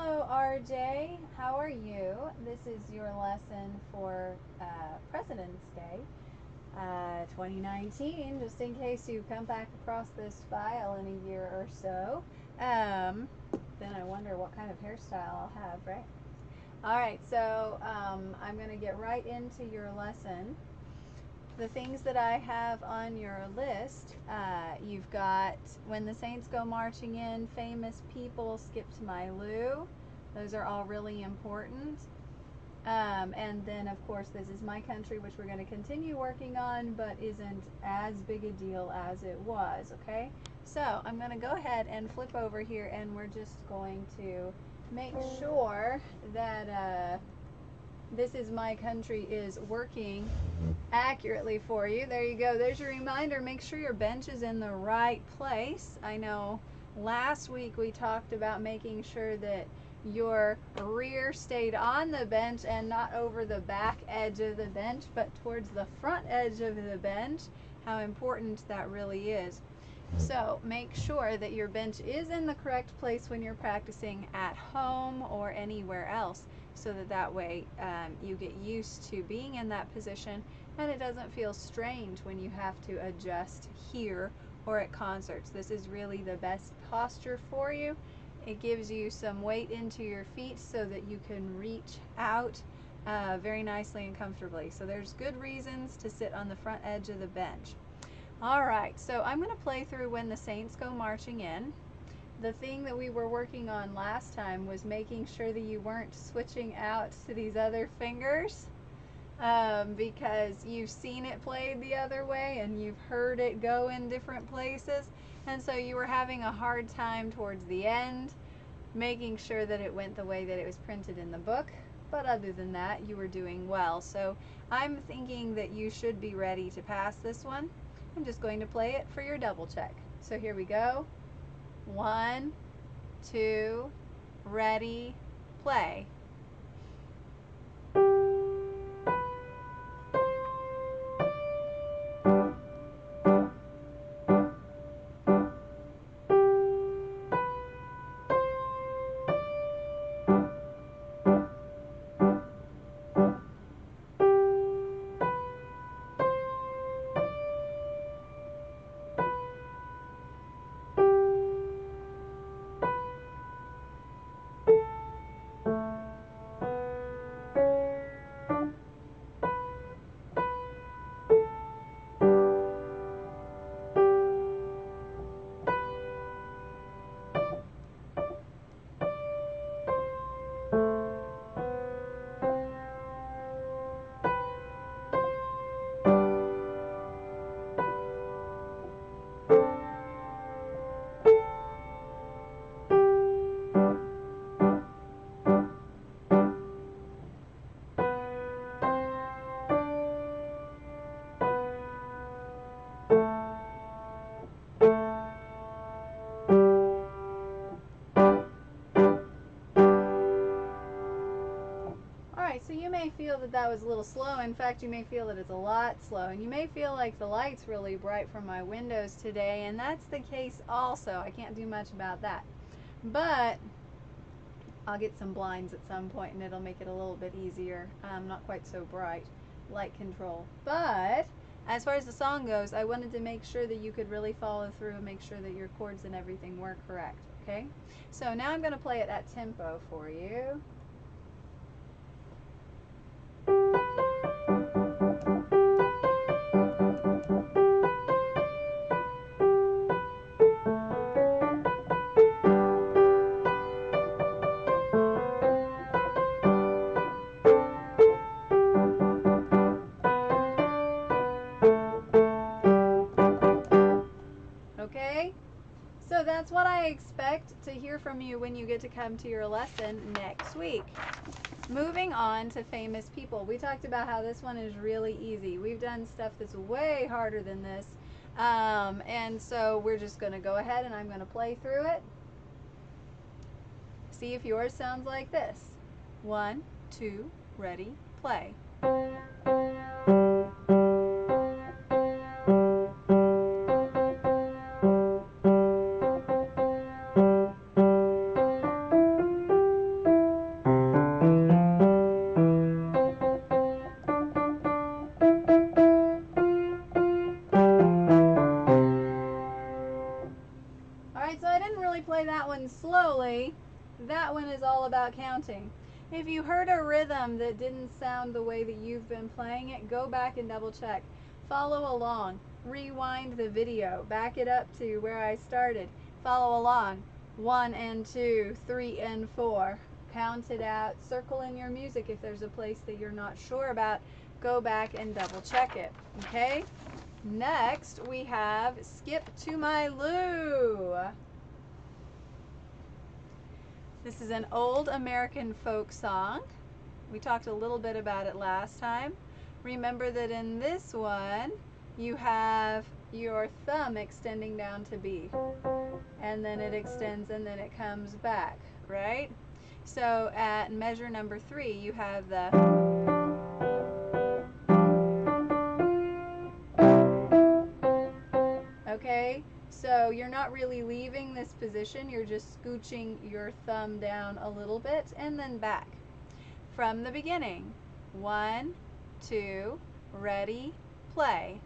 Hello, RJ. How are you? This is your lesson for President's Day 2019, just in case you come back across this file in a year or so. Then I wonder what kind of hairstyle I'll have, right? All right, so I'm going to get right into your lesson. The things that I have on your list, you've got When the Saints Go Marching In, Famous People, Skip to My Lou. Those are all really important. And then, of course, This Is My Country, which we're going to continue working on, but isn't as big a deal as it was, okay? So I'm going to go ahead and flip over here, and we're just going to make sure that This Is My Country is working accurately for you. There you go. There's your reminder. Make sure your bench is in the right place. I know last week we talked about making sure that your rear stayed on the bench and not over the back edge of the bench, but towards the front edge of the bench. How important that really is. So make sure that your bench is in the correct place when you're practicing at home or anywhere else, so that way you get used to being in that position and it doesn't feel strange when you have to adjust here or at concerts. This is really the best posture for you. It gives you some weight into your feet so that you can reach out very nicely and comfortably. So there's good reasons to sit on the front edge of the bench. All right, so I'm going to play through When the Saints Go Marching In. The thing that we were working on last time was making sure that you weren't switching out to these other fingers because you've seen it played the other way and you've heard it go in different places, and so you were having a hard time towards the end making sure that it went the way that it was printed in the book. But other than that, you were doing well. So I'm thinking that you should be ready to pass this one. I'm just going to play it for your double check. So here we go. 1, 2, ready, play. So you may feel that was a little slow. In fact, you may feel that it's a lot slow, and you may feel like the light's really bright from my windows today, and that's the case also. I can't do much about that, but I'll get some blinds at some point and it'll make it a little bit easier. Not quite so bright, light control. But as far as the song goes, I wanted to make sure that you could really follow through and make sure that your chords and everything were correct, okay? So now I'm going to play it at tempo for you. Okay, so that's what I expect to hear from you when you get to come to your lesson next week. Moving on to Famous People. We talked about how this one is really easy. We've done stuff that's way harder than this. And so we're just going to go ahead and I'm going to play through it. See if yours sounds like this. 1, 2, ready, play. one slowly, that one is all about counting. If you heard a rhythm that didn't sound the way that you've been playing it, go back and double check. Follow along. Rewind the video. Back it up to where I started. Follow along. 1 and 2, 3 and 4. Count it out. Circle in your music if there's a place that you're not sure about. Go back and double check it. Okay? Next, we have Skip to My Lou. This is an old American folk song. We talked a little bit about it last time. Remember that in this one, you have your thumb extending down to B. And then it extends and then it comes back, right? So at measure number 3, you have the... Okay? So you're not really leaving this position, you're just scooching your thumb down a little bit and then back. From the beginning, 1, 2, ready, play.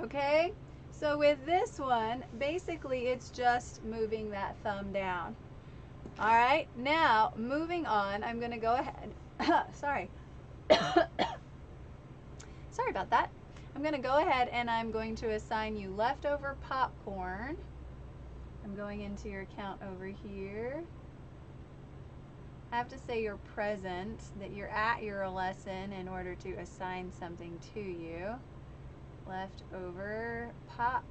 Okay, so with this one, basically it's just moving that thumb down. All right, now moving on, I'm going to go ahead. Sorry. Sorry about that. I'm going to go ahead and I'm going to assign you leftover popcorn. I'm going into your account over here. I have to say you're present, that you're at your lesson in order to assign something to you. Leftover popcorn.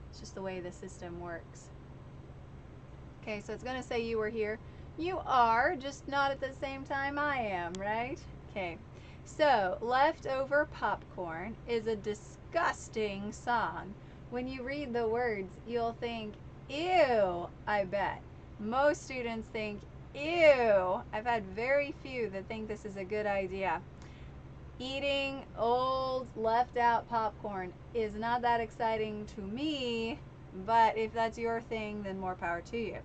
It's just the way the system works. Okay, so it's going to say you were here. You are, just not at the same time I am, right? Okay, so Leftover Popcorn is a disgusting song. When you read the words, you'll think, ew, I bet. Most students think, ew. I've had very few that think this is a good idea. Eating old left out popcorn is not that exciting to me, but if that's your thing, then more power to you.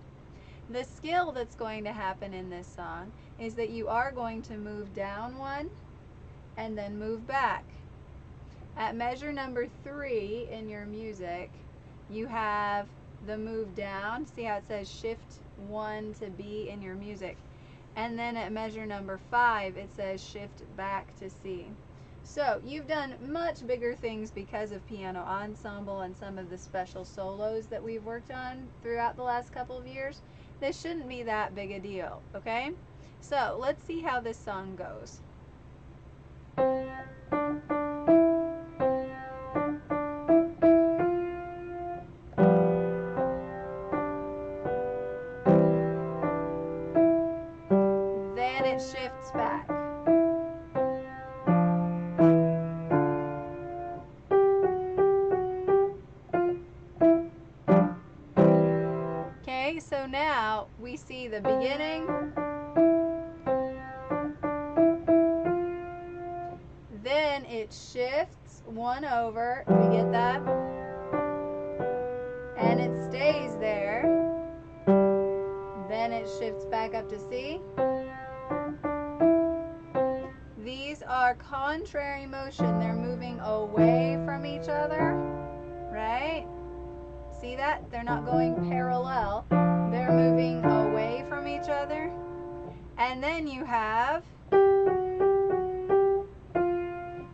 The skill that's going to happen in this song is that you are going to move down one and then move back. At measure number 3 in your music, you have the move down. See how it says shift 1 to B in your music. And then at measure number 5, it says shift back to C. So you've done much bigger things because of piano ensemble and some of the special solos that we've worked on throughout the last couple of years. This shouldn't be that big a deal, okay? So let's see how this song goes. Shifts back. Okay, so now we see the beginning, then it shifts 1 over, we get that, and it stays there, then it shifts back up to C. These are contrary motion. They're moving away from each other, right? See that? They're not going parallel. They're moving away from each other. And then you have,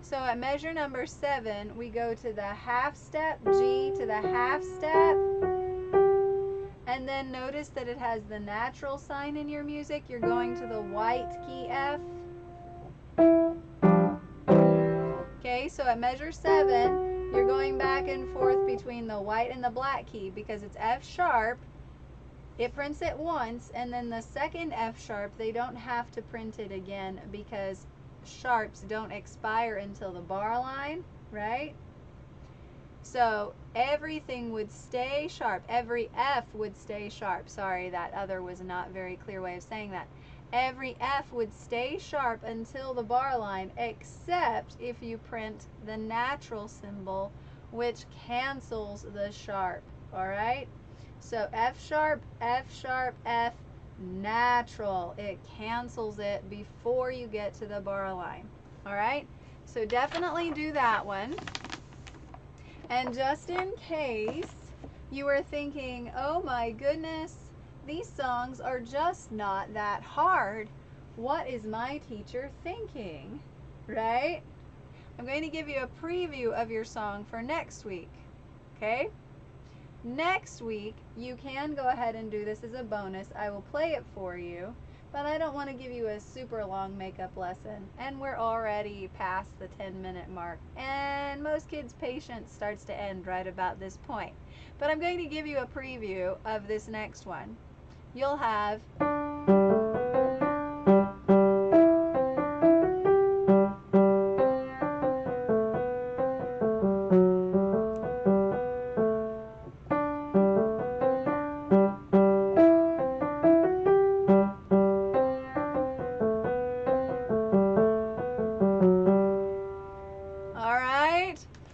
so at measure number 7, we go to the half step, G to the half step. And then notice that it has the natural sign in your music. You're going to the white key F. Okay, so at measure 7, you're going back and forth between the white and the black key because it's F sharp. It prints it once, and then the second F sharp, they don't have to print it again because sharps don't expire until the bar line, right? So everything would stay sharp. Every F would stay sharp. Sorry, that other was not a very clear way of saying that. Every F would stay sharp until the bar line, except if you print the natural symbol, which cancels the sharp. All right? So F sharp, F sharp, F, natural. It cancels it before you get to the bar line. All right? So definitely do that one. And just in case you were thinking, oh my goodness, these songs are just not that hard. What is my teacher thinking? Right? I'm going to give you a preview of your song for next week. Okay? Next week, you can go ahead and do this as a bonus. I will play it for you, but I don't want to give you a super long makeup lesson. And we're already past the 10-minute mark. And most kids' patience starts to end right about this point. But I'm going to give you a preview of this next one. You'll have...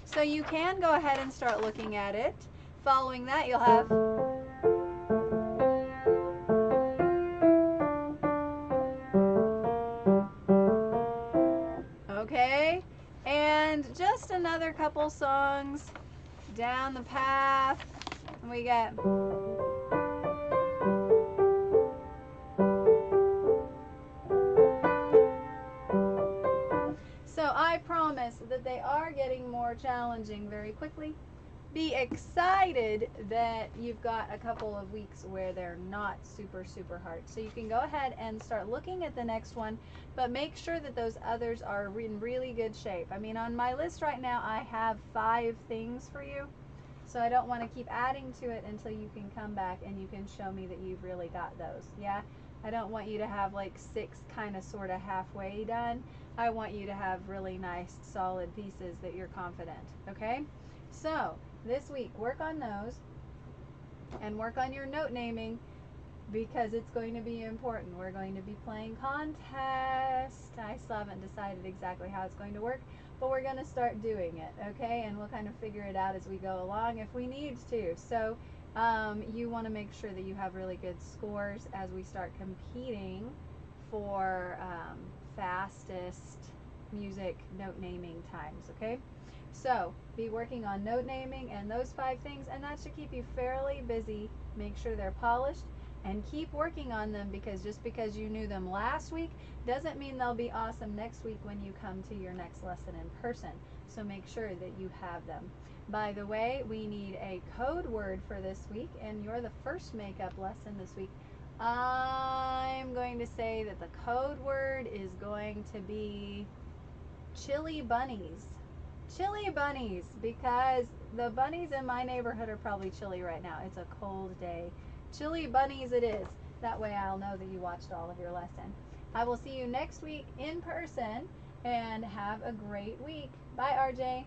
So you can go ahead and start looking at it. Following that, you'll have... Okay, and just another couple songs down the path, and we get... So I promise that they are getting more challenging very quickly. Be excited that you've got a couple of weeks where they're not super, super hard. So you can go ahead and start looking at the next one, but make sure that those others are in really good shape. I mean, on my list right now, I have 5 things for you. So I don't want to keep adding to it until you can come back and you can show me that you've really got those. Yeah? I don't want you to have like 6 kind of sort of halfway done. I want you to have really nice solid pieces that you're confident. Okay? So this week, work on those and work on your note naming because it's going to be important. We're going to be playing contest. I still haven't decided exactly how it's going to work, but we're going to start doing it, okay? And we'll kind of figure it out as we go along if we need to. So you want to make sure that you have really good scores as we start competing for fastest music note naming times, okay? So be working on note naming and those 5 things, and that should keep you fairly busy. Make sure they're polished and keep working on them, because just because you knew them last week doesn't mean they'll be awesome next week when you come to your next lesson in person. So make sure that you have them. By the way, we need a code word for this week, and you're the first makeup lesson this week. I'm going to say that the code word is going to be chili bunnies. Chili bunnies, because the bunnies in my neighborhood are probably chilly right now. It's a cold day. Chili bunnies it is. That way I'll know that you watched all of your lesson. I will see you next week in person, and have a great week. Bye, RJ.